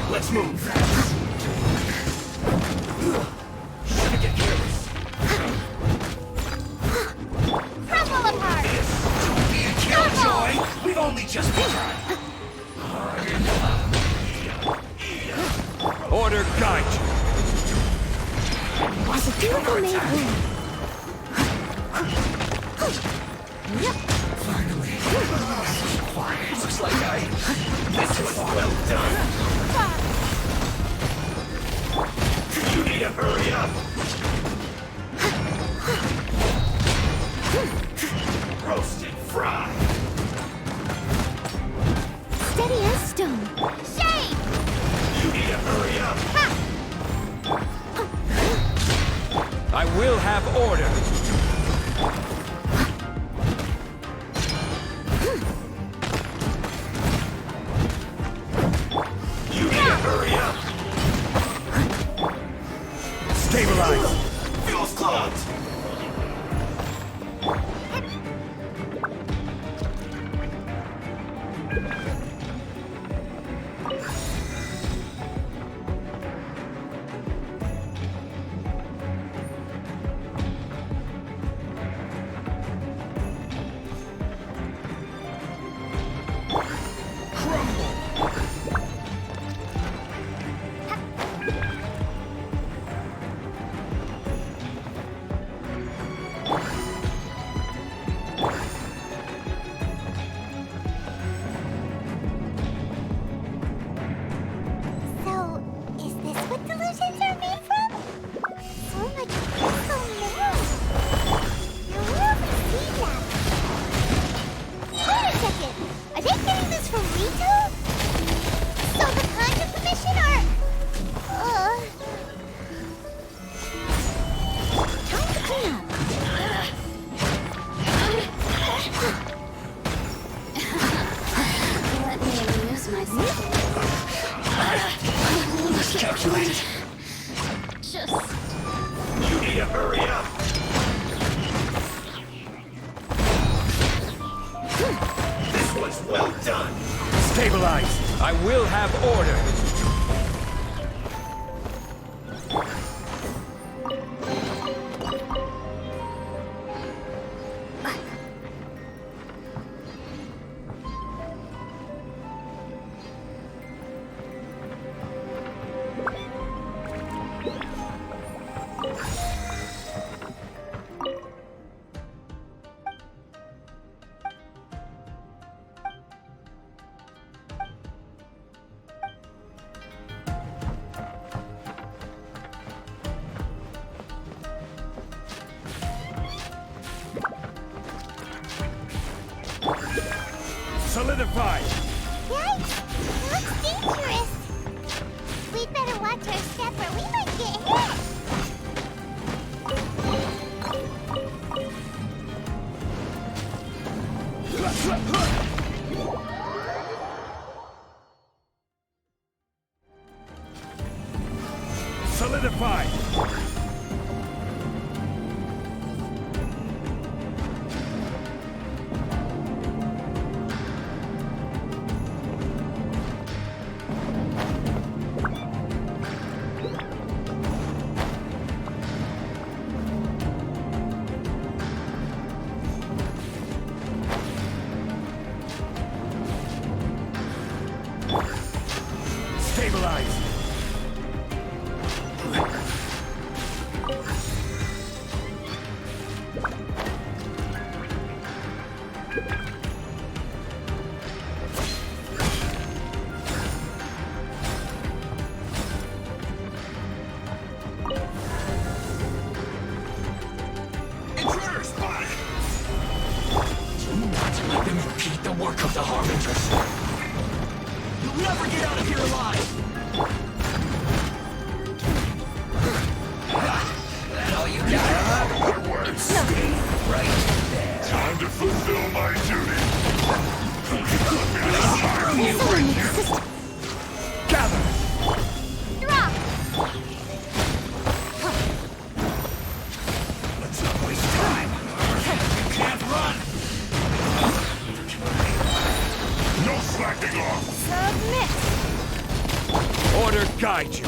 Let's move. Shouldn't get careless. Crumble apart! Don't be a killjoy! We've only just begun. Order guide you. As a beautiful made woman. Finally. Looks like this was well done. You need to hurry up. Roasted fry. Steady as stone. Shame! You need to hurry up. I will have order. You need to hurry up. Stabilize. Fuel's clogged. So, is this what delusions are made from? So much crystal mirror. Now where have we seen that? Wait a second! Are they getting this from Rito? So the Conjure Commission are... Time to clean up. Let me amuse myself. Calculate. Just... You need to hurry up. This was well done. Stabilize. I will have order. Solidify. Yikes! That's dangerous! We'd better watch our step or we might get hit! Solidify. Stabilize. Intruder spotted! Do not let them repeat the work of the Harbingers. You'll never get out of here alive! Stay right there. Time to fulfill my duty. Gather! Drop! Let's not waste time. You can't run. No slacking off. Submit! Order guide you.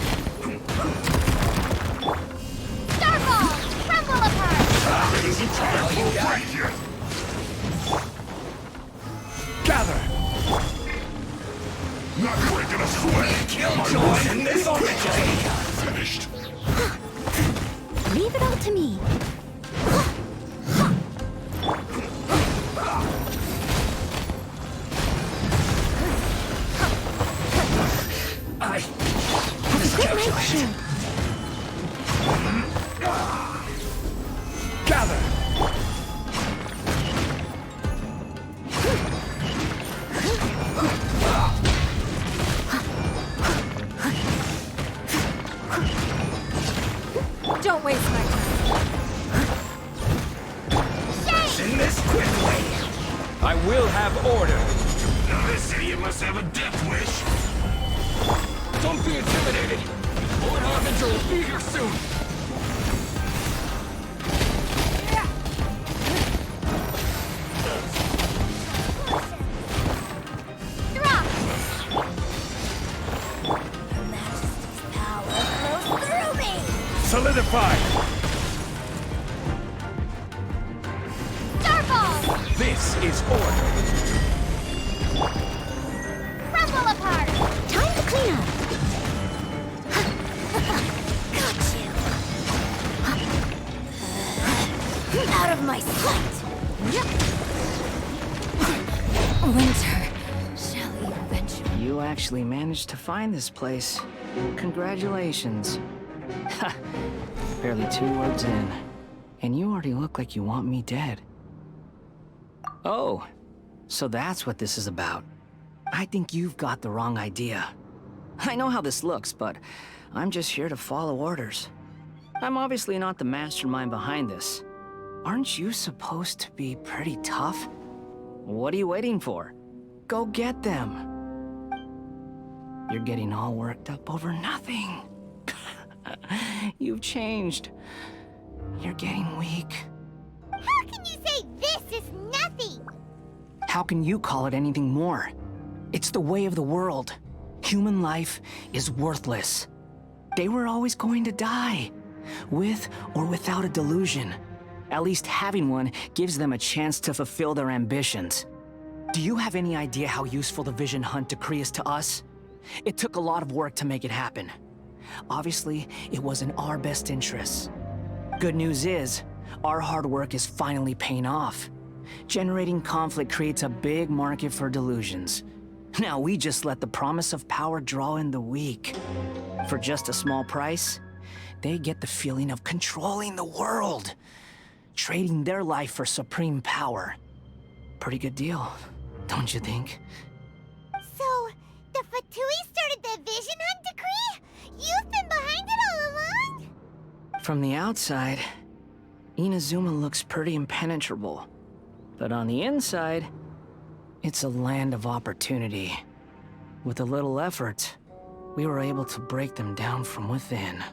Starball! Crumble apart! It isn't time for a fight yet. Gather! Not breaking a sweat. Killjoy in this already. Finished. Leave it all to me. Calculate. Gather! Don't waste my time. In this quickly. I will have order. Now this idiot must have a death wish. Don't be intimidated. Lord Harbinger will be here soon. Drop! Her Majesty's power flows through me! Solidify! Starball! This is order. Crumble apart! Time to clean up! Got you! Out of my sight! Winter, shall you venture? You actually managed to find this place. Congratulations. Ha! Barely 2 words in. And you already look like you want me dead. Oh, so that's what this is about. I think you've got the wrong idea. I know how this looks, but I'm just here to follow orders. I'm obviously not the mastermind behind this. Aren't you supposed to be pretty tough? What are you waiting for? Go get them. You're getting all worked up over nothing. You've changed. You're getting weak. How can you say this is nothing? How can you call it anything more? It's the way of the world. Human life is worthless. They were always going to die, with or without a delusion. At least having one gives them a chance to fulfill their ambitions. Do you have any idea how useful the Vision Hunt decree is to us? It took a lot of work to make it happen. Obviously, it was in our best interests. Good news is, our hard work is finally paying off. Generating conflict creates a big market for delusions. Now we just let the promise of power draw in the weak. For just a small price, they get the feeling of controlling the world, trading their life for supreme power. Pretty good deal, don't you think? So, the Fatui started the Vision Hunt decree? You've been behind it all along? From the outside, Inazuma looks pretty impenetrable. But on the inside, it's a land of opportunity. With a little effort, we were able to break them down from within.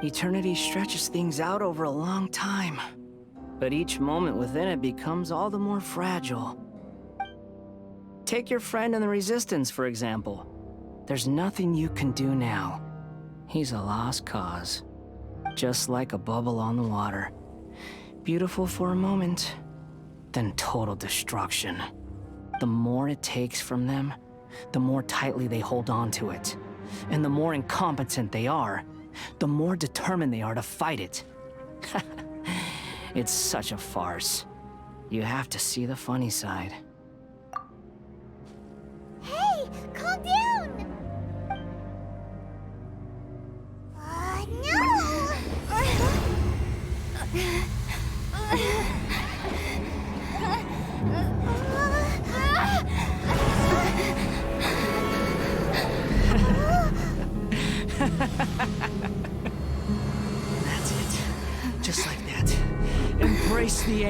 Eternity stretches things out over a long time, but each moment within it becomes all the more fragile. Take your friend in the Resistance, for example. There's nothing you can do now. He's a lost cause. Just like a bubble on the water. Beautiful for a moment, then total destruction. The more it takes from them, the more tightly they hold on to it. And the more incompetent they are, the more determined they are to fight it. It's such a farce. You have to see the funny side. Hey, calm down! No! That's it. Just like that.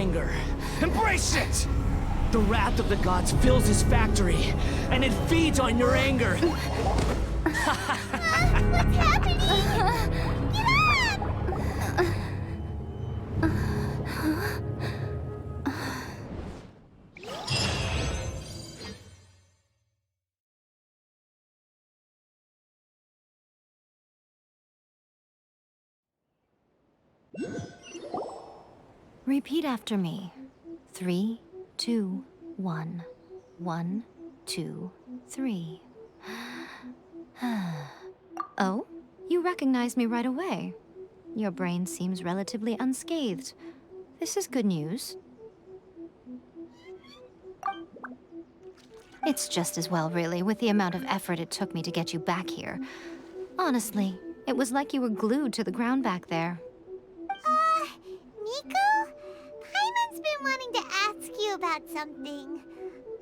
anger. Embrace it! The wrath of the gods fills his factory, and it feeds on your anger. What's happening? Get up! Repeat after me. 3, 2, 1. 1, 2, 3. Oh, you recognized me right away. Your brain seems relatively unscathed. This is good news. It's just as well, really, with the amount of effort it took me to get you back here. Honestly, it was like you were glued to the ground back there. Nico? Paimon's been wanting to ask you about something.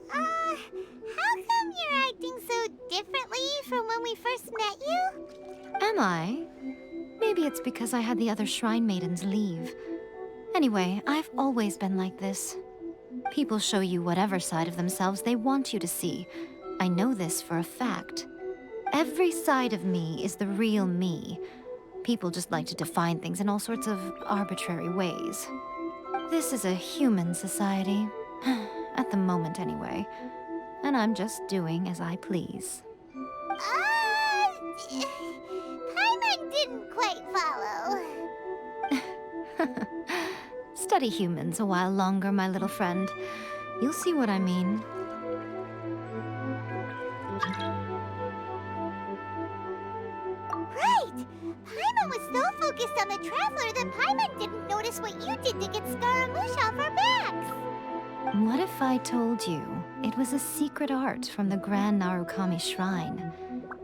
How come you're acting so differently from when we first met you? Am I? Maybe it's because I had the other shrine maidens leave. Anyway, I've always been like this. People show you whatever side of themselves they want you to see. I know this for a fact. Every side of me is the real me. People just like to define things in all sorts of arbitrary ways. This is a human society. At the moment, anyway. And I'm just doing as I please. Paimon didn't quite follow. Study humans a while longer, my little friend. You'll see what I mean. Right! Paimon was so focused on the Traveler that Paimon didn't notice what you did to get Scaramouche off our backs. What if I told you it was a secret art from the Grand Narukami Shrine,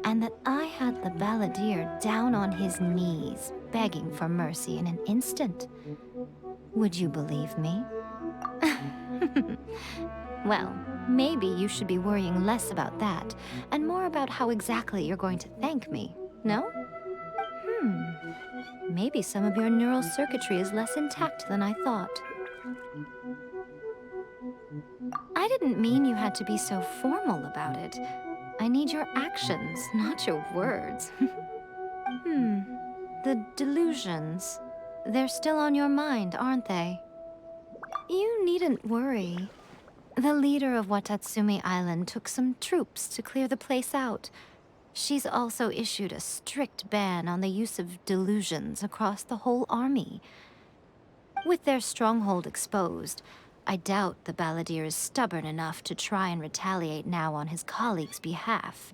and that I had the balladeer down on his knees, begging for mercy in an instant? Would you believe me? Well, maybe you should be worrying less about that, and more about how exactly you're going to thank me, no? Maybe some of your neural circuitry is less intact than I thought. I didn't mean you had to be so formal about it. I need your actions, not your words. The delusions. They're still on your mind, aren't they? You needn't worry. The leader of Watatsumi Island took some troops to clear the place out. She's also issued a strict ban on the use of delusions across the whole army. With their stronghold exposed, I doubt the balladeer is stubborn enough to try and retaliate now on his colleagues' behalf.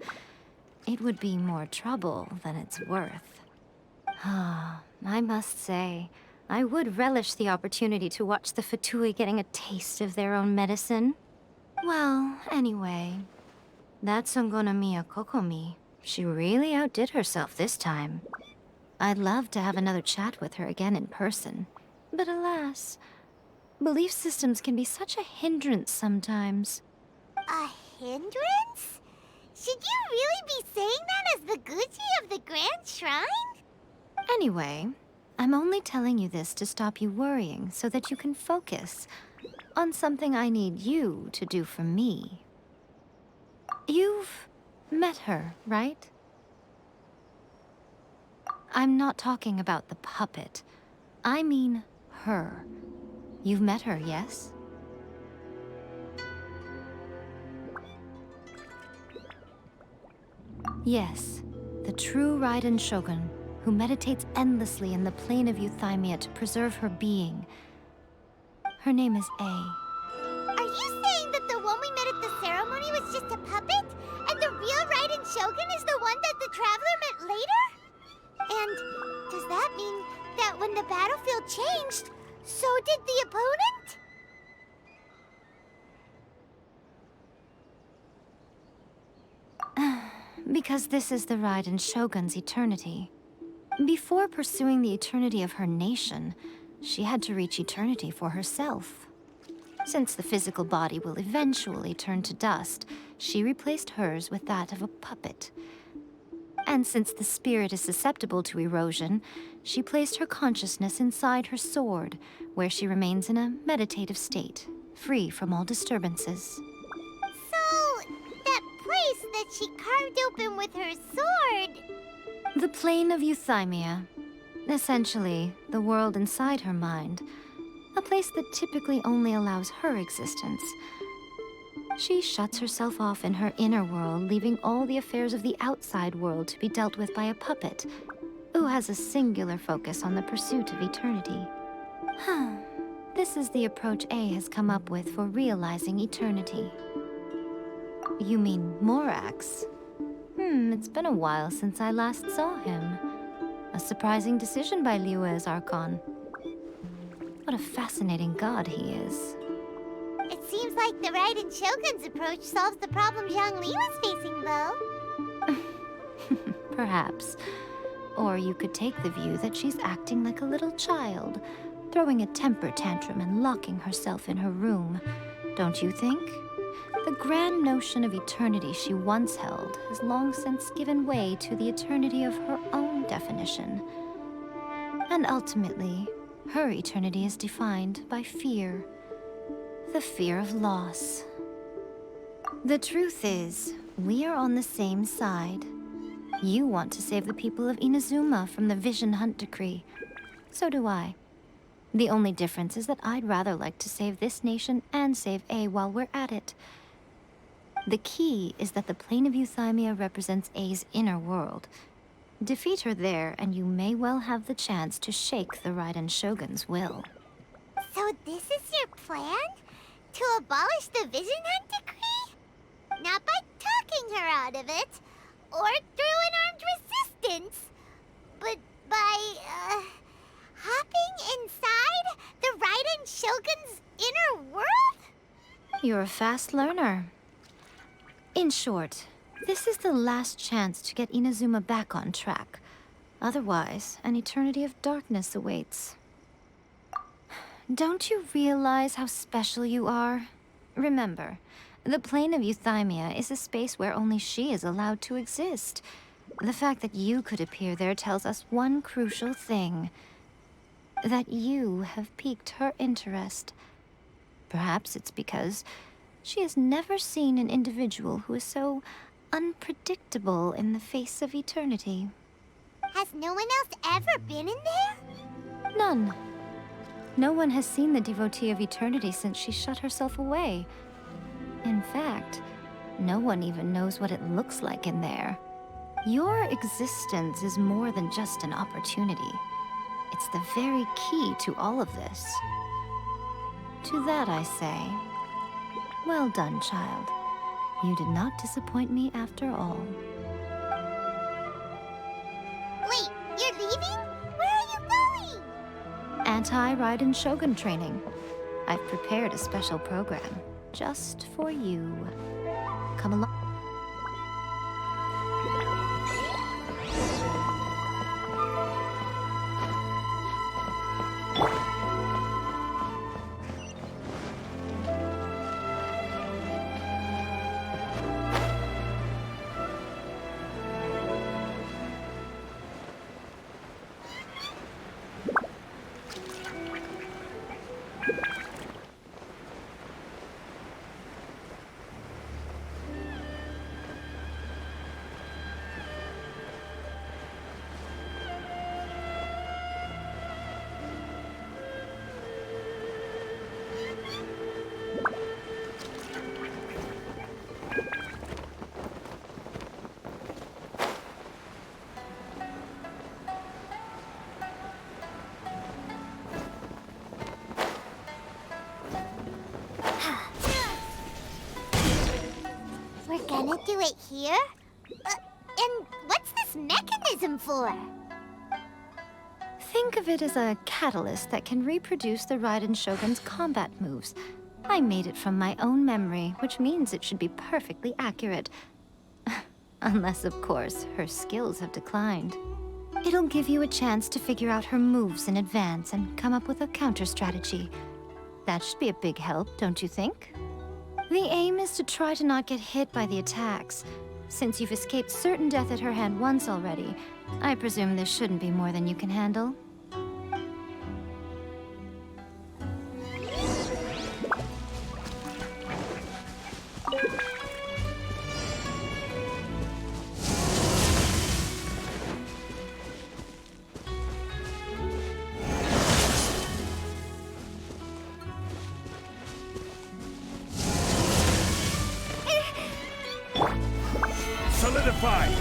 It would be more trouble than it's worth. I must say, I would relish the opportunity to watch the Fatui getting a taste of their own medicine. Well, anyway, that Songonomiya Kokomi, she really outdid herself this time. I'd love to have another chat with her again in person, but alas, belief systems can be such a hindrance sometimes. A hindrance? Should you really be saying that as the Gucci of the Grand Shrine? Anyway, I'm only telling you this to stop you worrying so that you can focus on something I need you to do for me. You've met her, right? I'm not talking about the puppet. I mean her. You've met her, yes? Yes, the true Raiden Shogun, who meditates endlessly in the plane of Euthymia to preserve her being. Her name is A. Are you saying that the one we met at the ceremony was just a puppet? And the real Raiden Shogun is the one that the Traveler met later? And does that mean that when the battlefield changed, so did the opponent? Because this is the Raiden Shogun's eternity. Before pursuing the eternity of her nation, she had to reach eternity for herself. Since the physical body will eventually turn to dust, she replaced hers with that of a puppet. And since the spirit is susceptible to erosion, she placed her consciousness inside her sword, where she remains in a meditative state, free from all disturbances. So, that place that she carved open with her sword... The plane of euthymia. Essentially, the world inside her mind. A place that typically only allows her existence. She shuts herself off in her inner world, leaving all the affairs of the outside world to be dealt with by a puppet, who has a singular focus on the pursuit of eternity. This is the approach A has come up with for realizing eternity. You mean Morax? It's been a while since I last saw him. A surprising decision by Electro Archon. What a fascinating god he is. It seems like the Raiden Shogun's approach solves the problem Zhang Li was facing, though. Perhaps. Or you could take the view that she's acting like a little child, throwing a temper tantrum and locking herself in her room. Don't you think? The grand notion of eternity she once held has long since given way to the eternity of her own definition. And ultimately, her eternity is defined by fear. The fear of loss. The truth is, we are on the same side. You want to save the people of Inazuma from the Vision Hunt decree. So do I. The only difference is that I'd rather like to save this nation and save A while we're at it. The key is that the plane of euthymia represents A's inner world. Defeat her there, and you may well have the chance to shake the Raiden Shogun's will. So this is your plan? To abolish the Vision Hunt decree? Not by talking her out of it, or through an armed resistance, but by, hopping inside the Raiden Shogun's inner world? You're a fast learner. In short, this is the last chance to get Inazuma back on track. Otherwise, an eternity of darkness awaits. Don't you realize how special you are? Remember, the plane of euthymia is a space where only she is allowed to exist. The fact that you could appear there tells us one crucial thing. That you have piqued her interest. Perhaps it's because she has never seen an individual who is so unpredictable in the face of eternity. Has no one else ever been in there? None. No one has seen the devotee of eternity since she shut herself away. In fact, no one even knows what it looks like in there. Your existence is more than just an opportunity. It's the very key to all of this. To that I say, well done, child. You did not disappoint me after all. Wait, you're leaving? Where are you going? Anti-Raiden Shogun training. I've prepared a special program just for you. Come along. We're gonna do it here? And what's this mechanism for? Think of it as a catalyst that can reproduce the Raiden Shogun's combat moves. I made it from my own memory, which means it should be perfectly accurate. Unless, of course, her skills have declined. It'll give you a chance to figure out her moves in advance and come up with a counter strategy. That should be a big help, don't you think? The aim is to try to not get hit by the attacks, Since you've escaped certain death at her hand once already, I presume this shouldn't be more than you can handle. Solidified!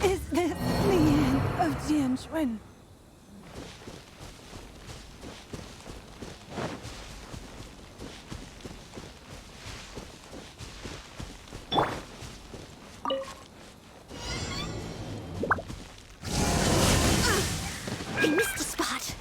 Is this the end of Genshin? I missed a spot.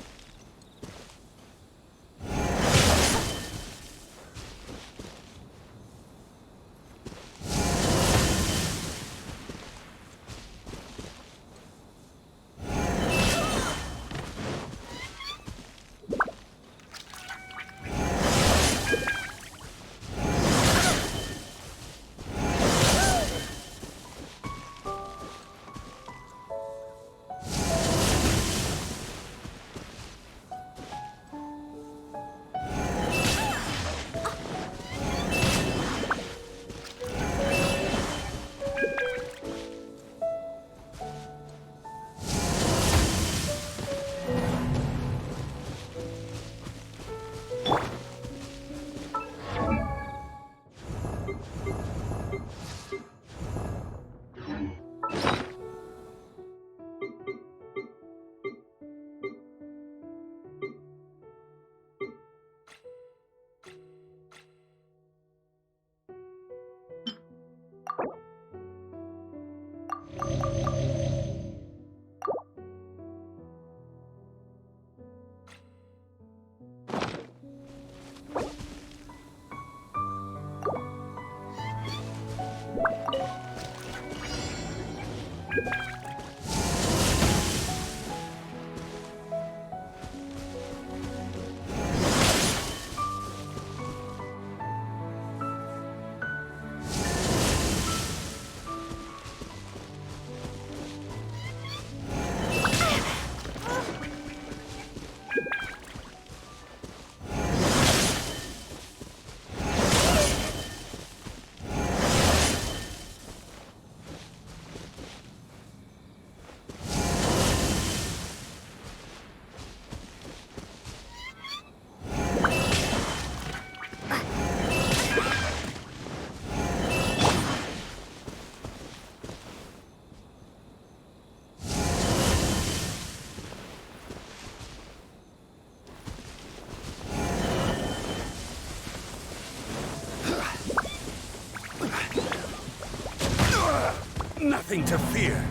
Nothing to fear.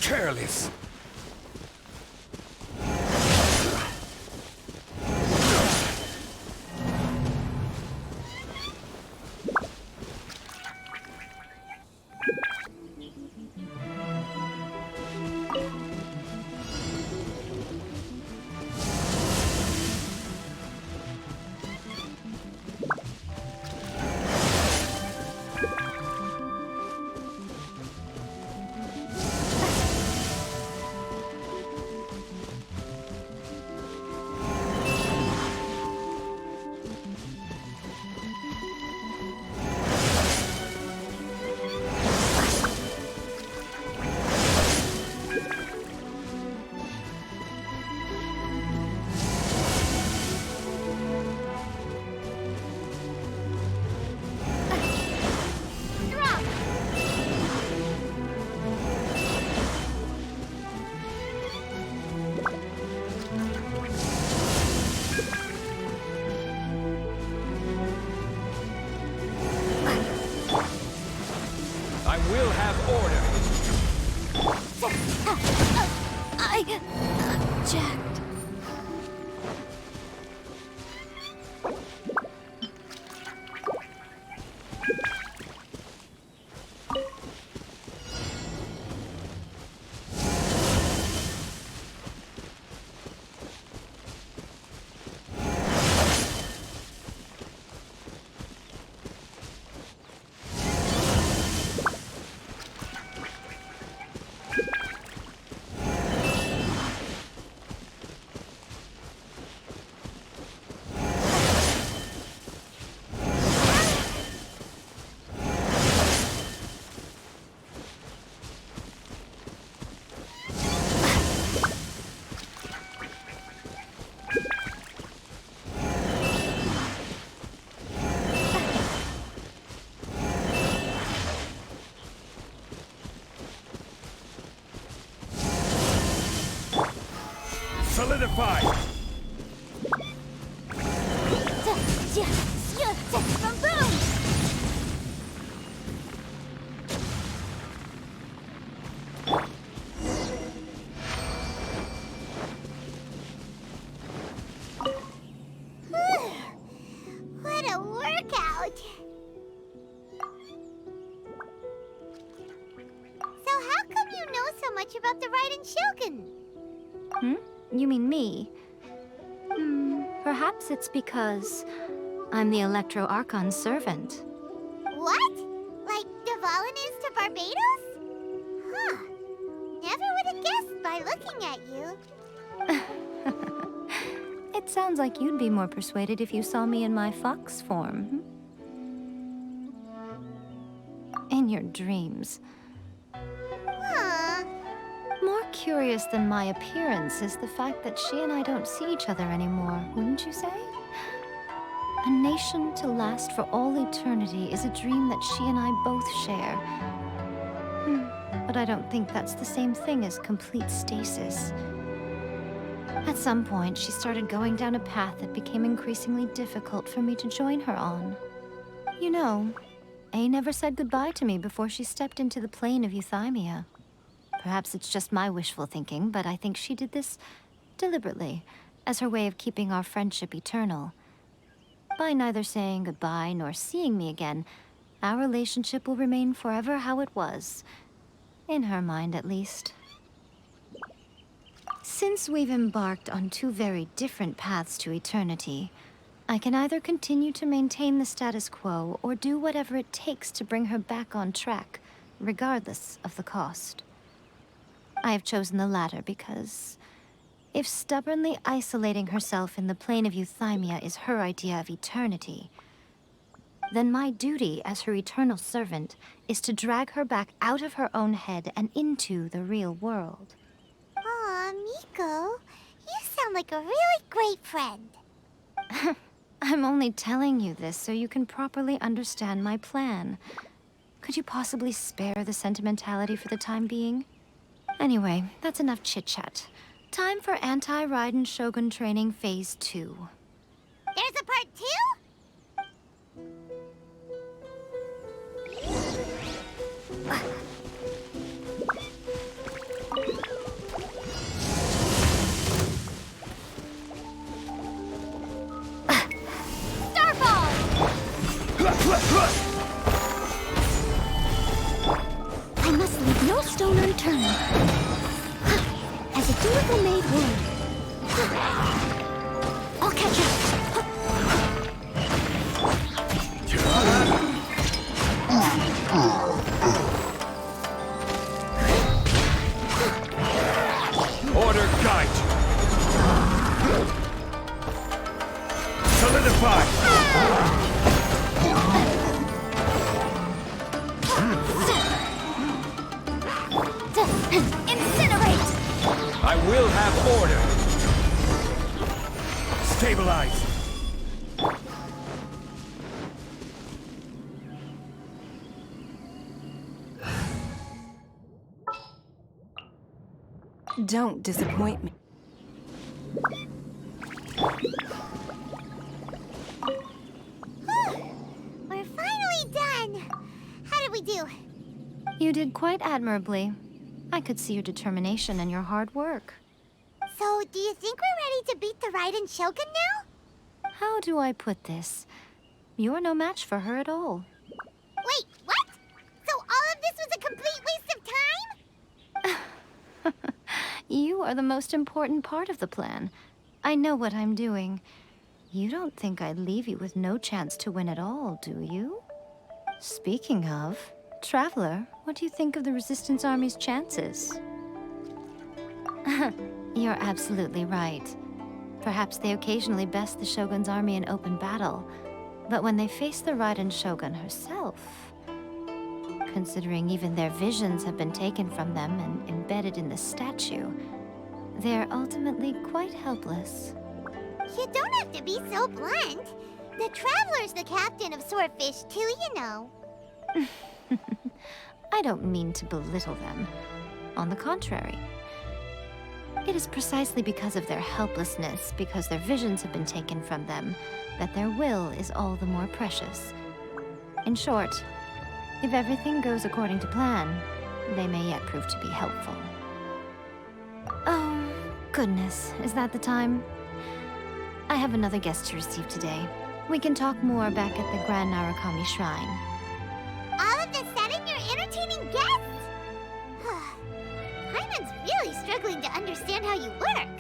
Careless. will have order. I object. Solidify! What a workout! So how come you know so much about the Raiden Shogun? You mean me? Perhaps it's because I'm the Electro Archon servant. What? Like Dvalin is to Barbados? Huh. Never would have guessed by looking at you. It sounds like you'd be more persuaded if you saw me in my fox form. In your dreams. Huh. More curious than my appearance is the fact that she and I don't see each other anymore, wouldn't you say? A nation to last for all eternity is a dream that she and I both share. But I don't think that's the same thing as complete stasis. At some point, she started going down a path that became increasingly difficult for me to join her on. You know, A never said goodbye to me before she stepped into the plane of Euthymia. Perhaps it's just my wishful thinking, but I think she did this deliberately, as her way of keeping our friendship eternal. By neither saying goodbye nor seeing me again, our relationship will remain forever how it was. In her mind, at least. Since we've embarked on two very different paths to eternity, I can either continue to maintain the status quo or do whatever it takes to bring her back on track, regardless of the cost. I have chosen the latter because if stubbornly isolating herself in the plane of Euthymia is her idea of eternity, then my duty as her eternal servant is to drag her back out of her own head and into the real world. Aw, Miko, you sound like a really great friend. I'm only telling you this so you can properly understand my plan. Could you possibly spare the sentimentality for the time being? Anyway, that's enough chit-chat. Time for Anti Shogun Training Phase 2. There's a part 2? I must leave no stone unturned. As a dutiful maid would. I'll catch up. Order guide you. Solidify! Incinerate! I will have order. Stabilize. Don't disappoint me. We're finally done. How did we do? You did quite admirably. I could see your determination and your hard work. So, do you think we're ready to beat the Raiden Shogun now? How do I put this? You're no match for her at all. Wait, what? So all of this was a complete waste of time? You are the most important part of the plan. I know what I'm doing. You don't think I'd leave you with no chance to win at all, do you? Speaking of, Traveler, what do you think of the Resistance Army's chances? You're absolutely right. Perhaps they occasionally best the Shogun's army in open battle, but when they face the Raiden Shogun herself, considering even their visions have been taken from them and embedded in the statue, they're ultimately quite helpless. You don't have to be so blunt. The Traveler's the captain of Swordfish too, you know. I don't mean to belittle them. On the contrary. It is precisely because of their helplessness, because their visions have been taken from them, that their will is all the more precious. In short, if everything goes according to plan, they may yet prove to be helpful. Oh, goodness, is that the time? I have another guest to receive today. We can talk more back at the Grand Narukami Shrine. All of a sudden, you're entertaining guests? Hyman's really struggling to understand how you work.